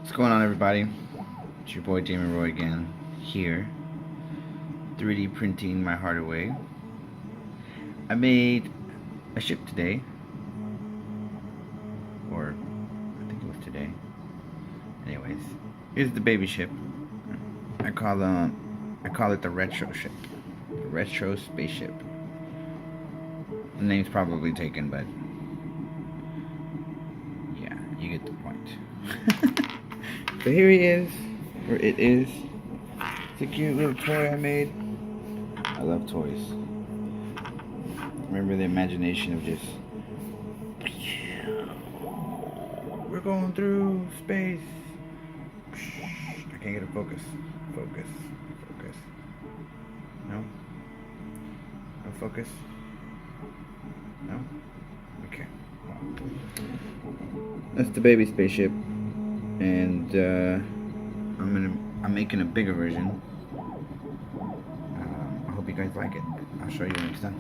What's going on, everybody? It's your boy Damon Roy again, here, 3D printing my heart away. I made a ship today, or I think it was today. Anyways, here's the baby ship. I call it the Retroship, the Retro Spaceship. The name's probably taken, but yeah, you get the point. So here he is, or it is. It's a cute little toy I made. I love toys. Remember the imagination of just, we're going through space. I can't get a focus. Focus. No? No focus? No? Okay. That's the baby spaceship. And I'm making a bigger version. I hope you guys like it. I'll show you when it's done.